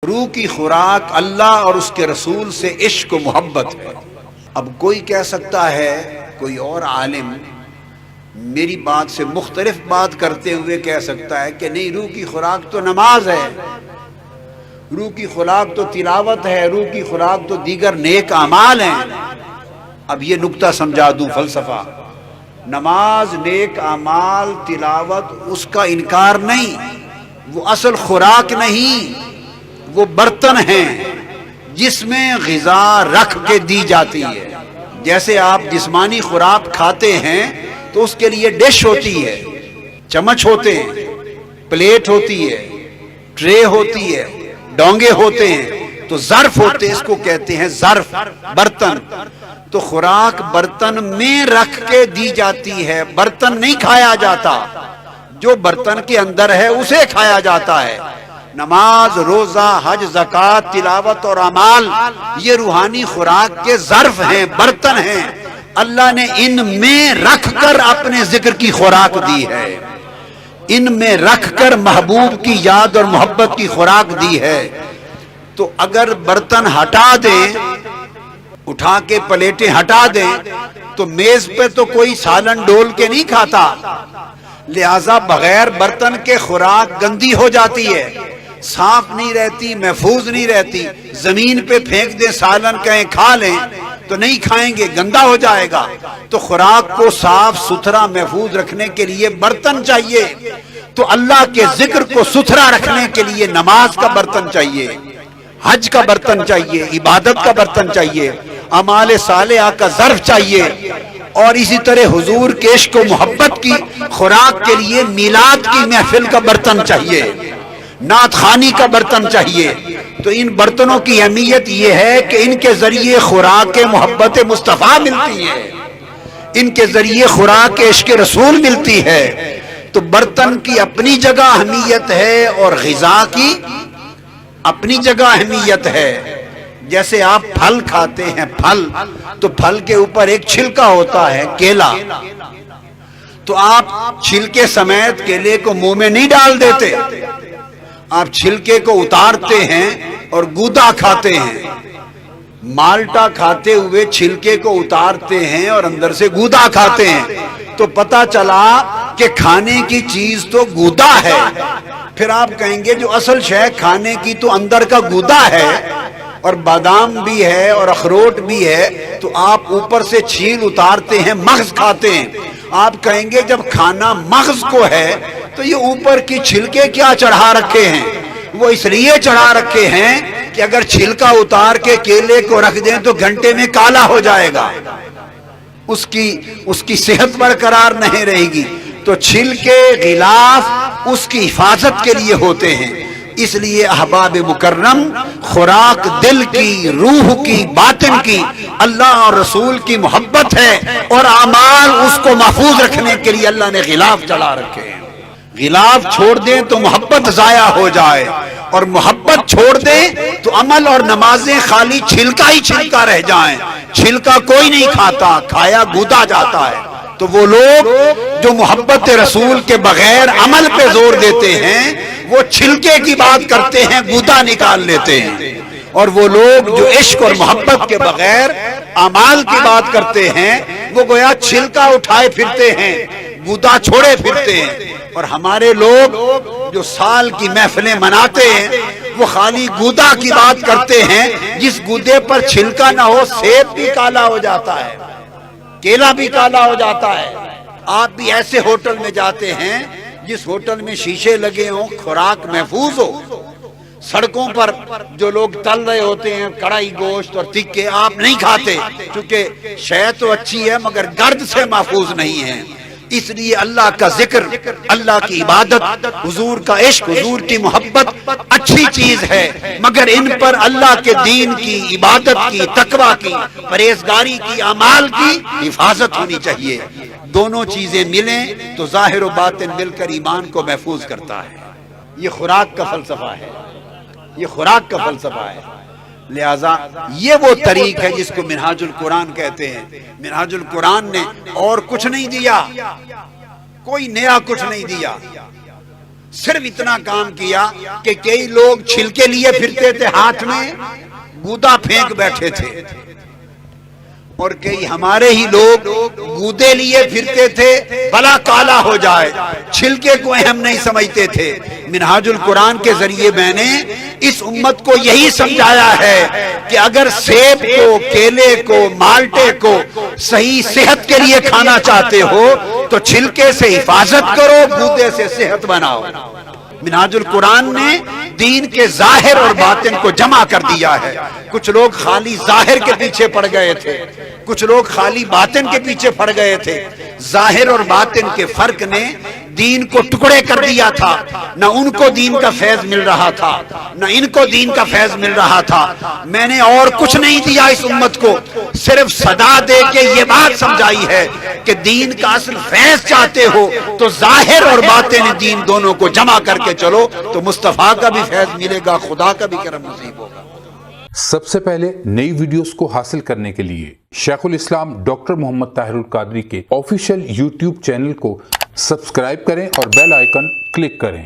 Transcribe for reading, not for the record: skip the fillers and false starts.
روح کی خوراک اللہ اور اس کے رسول سے عشق و محبت ہے۔ اب کوئی کہہ سکتا ہے، کوئی اور عالم میری بات سے مختلف بات کرتے ہوئے کہہ سکتا ہے کہ نہیں، روح کی خوراک تو نماز ہے، روح کی خوراک تو تلاوت ہے، روح کی خوراک تو دیگر نیک اعمال ہیں۔ اب یہ نکتہ سمجھا دوں، فلسفہ، نماز، نیک اعمال، تلاوت، اس کا انکار نہیں، وہ اصل خوراک نہیں، وہ برتن ہیں جس میں غذا رکھ کے دی جاتی ہے۔ جیسے آپ جسمانی خوراک کھاتے ہیں تو اس کے لیے ڈش ہوتی ہے، چمچ ہوتے ہیں، پلیٹ ہوتی ہے، ٹرے ہوتی ہے، ڈونگے ہوتے ہیں، تو ظرف ہوتے ہیں، اس کو کہتے ہیں ظرف، برتن۔ تو خوراک برتن میں رکھ کے دی جاتی ہے، برتن نہیں کھایا جاتا، جو برتن کے اندر ہے اسے کھایا جاتا ہے۔ نماز، روزہ، حج، زکوٰۃ، تلاوت اور اعمال یہ روحانی خوراک کے ظرف ہیں، برتن ہیں۔ اللہ نے ان میں رکھ کر اپنے ذکر کی خوراک دی ہے، ان میں رکھ کر محبوب کی یاد اور محبت کی خوراک دی ہے۔ تو اگر برتن ہٹا دیں، اٹھا کے پلیٹیں ہٹا دیں، تو میز پہ تو کوئی سالن ڈول کے نہیں کھاتا، لہذا بغیر برتن کے خوراک گندی ہو جاتی ہے، صاف نہیں رہتی، محفوظ نہیں رہتی۔ زمین پہ پھینک دیں سالن، کہیں کھا لیں تو نہیں کھائیں گے، گندا ہو جائے گا۔ تو خوراک کو صاف ستھرا محفوظ رکھنے کے لیے برتن چاہیے، تو اللہ کے ذکر کو ستھرا رکھنے کے لیے نماز کا برتن چاہیے، حج کا برتن چاہیے، عبادت کا برتن چاہیے، اعمال صالحہ کا ظرف چاہیے، اور اسی طرح حضور کے عشق و محبت کی خوراک کے لیے میلاد کی محفل کا برتن چاہیے، نعت خوانی کا برتن چاہیے۔ تو ان برتنوں کی اہمیت یہ ہے کہ ان کے ذریعے خوراک محبت مصطفیٰ ملتی ہے، ان کے ذریعے خوراک عشق رسول ملتی ہے۔ تو برتن کی اپنی جگہ اہمیت ہے اور غذا کی اپنی جگہ اہمیت ہے۔ جیسے آپ پھل کھاتے ہیں، پھل، تو پھل کے اوپر ایک چھلکا ہوتا ہے، کیلا، تو آپ چھلکے سمیت کیلے کو منہ میں نہیں ڈال دیتے، آپ چھلکے کو اتارتے ہیں اور گودا کھاتے ہیں۔ مالٹا کھاتے ہوئے چھلکے کو اتارتے ہیں اور اندر سے گودا کھاتے ہیں، تو پتہ چلا کہ کھانے کی چیز تو گودا ہے۔ پھر آپ کہیں گے جو اصل شے کھانے کی تو اندر کا گودا ہے، اور بادام بھی ہے اور اخروٹ بھی ہے، تو آپ اوپر سے چھیل اتارتے ہیں، مغز کھاتے ہیں۔ آپ کہیں گے جب کھانا مغز کو ہے تو یہ اوپر کی چھلکے کیا چڑھا رکھے ہیں؟ وہ اس لیے چڑھا رکھے ہیں کہ اگر چھلکا اتار کے کیلے کو رکھ دیں تو گھنٹے میں کالا ہو جائے گا، اس کی صحت برقرار نہیں رہے گی۔ تو چھلکے، غلاف اس کی حفاظت کے لیے ہوتے ہیں۔ اس لیے احباب مکرم، خوراک دل کی، روح کی، باطن کی اللہ اور رسول کی محبت ہے، اور اعمال اس کو محفوظ رکھنے کے لیے اللہ نے غلاف چڑھا رکھے ہیں۔ غلاف چھوڑ دیں تو محبت ضائع ہو جائے، اور محبت چھوڑ دیں تو عمل اور نمازیں خالی چھلکا ہی چھلکا رہ جائیں، چھلکا کوئی نہیں کھاتا، کھایا گودا جاتا ہے۔ تو وہ لوگ جو محبت رسول کے بغیر عمل پہ زور دیتے ہیں، وہ چھلکے کی بات کرتے ہیں، گودا نکال لیتے ہیں، اور وہ لوگ جو عشق اور محبت کے بغیر اعمال کی بات کرتے ہیں، وہ گویا چھلکا اٹھائے پھرتے ہیں، گودا چھوڑے پھرتے ہیں۔ اور ہمارے لوگ جو سال کی محفلیں مناتے ہیں، وہ خالی گودا کی بات کرتے ہیں، جس گودے پر چھلکا نہ ہو، سیب بھی کالا ہو جاتا ہے، کیلا بھی کالا ہو جاتا ہے۔ آپ بھی ایسے ہوٹل میں جاتے ہیں جس ہوٹل میں شیشے لگے ہوں، خوراک محفوظ ہو، سڑکوں پر جو لوگ تل رہے ہوتے ہیں کڑھائی گوشت اور تکے، آپ نہیں کھاتے، کیونکہ شے تو اچھی ہے مگر گرد سے محفوظ نہیں ہے۔ اس لیے اللہ کا ذکر، اللہ کی عبادت، حضور کا عشق، حضور کی محبت اچھی چیز ہے، مگر ان پر اللہ کے دین کی، عبادت کی، تقوی کی، پرہیزگاری کی، اعمال کی حفاظت ہونی چاہیے۔ دونوں چیزیں ملیں تو ظاہر و باطن مل کر ایمان کو محفوظ کرتا ہے۔ یہ خوراک کا فلسفہ ہے، یہ خوراک کا فلسفہ ہے۔ لہذا یہ وہ طریق ہے جس کو منہاج القرآن کہتے ہیں۔ منہاج القرآن نے اور کچھ نہیں دیا، کوئی نیا کچھ نہیں دیا، صرف اتنا کام کیا کہ کئی لوگ چھلکے لیے پھرتے تھے ہاتھ میں، گودا پھینک بیٹھے تھے، اور کئی ہمارے ہی لوگ گودے لیے پھرتے تھے بلا کالا ہو جائے، چھلکے کو اہم نہیں سمجھتے تھے۔ منہاج القرآن کے ذریعے میں نے اس امت کو یہی سمجھایا ہے کہ اگر سیب کو، کیلے کو، مالٹے کو صحیح صحت کے لیے کھانا چاہتے ہو تو چھلکے سے حفاظت کرو، گودے سے صحت بناؤ۔ منہاج القرآن نے دین کے ظاہر اور باطن کو جمع کر دیا ہے۔ کچھ لوگ خالی ظاہر کے پیچھے پڑ گئے تھے، کچھ لوگ خالی باطن کے پیچھے پڑ گئے تھے۔ ظاہر اور باطن کے فرق نے دین کو ٹکڑے کر دیا تھا، نہ ان کو دین کا فیض مل رہا تھا، نہ ان کو دین کا فیض مل رہا تھا۔ میں نے اور کچھ نہیں دیا اس امت کو، صرف صدا دے کے یہ بات سمجھائی ہے کہ دین کا اصل فیض چاہتے ہو تو ظاہر اور باطن دین دونوں کو جمع کر کے چلو، تو مصطفیٰ کا بھی فیض ملے گا، خدا کا بھی کرم نصیب ہوگا۔ سب سے پہلے نئی ویڈیوز کو حاصل کرنے کے لیے شیخ الاسلام ڈاکٹر محمد طاہر القادری کے آفیشیل یوٹیوب چینل کو سبسکرائب کریں اور بیل آئیکن کلک کریں۔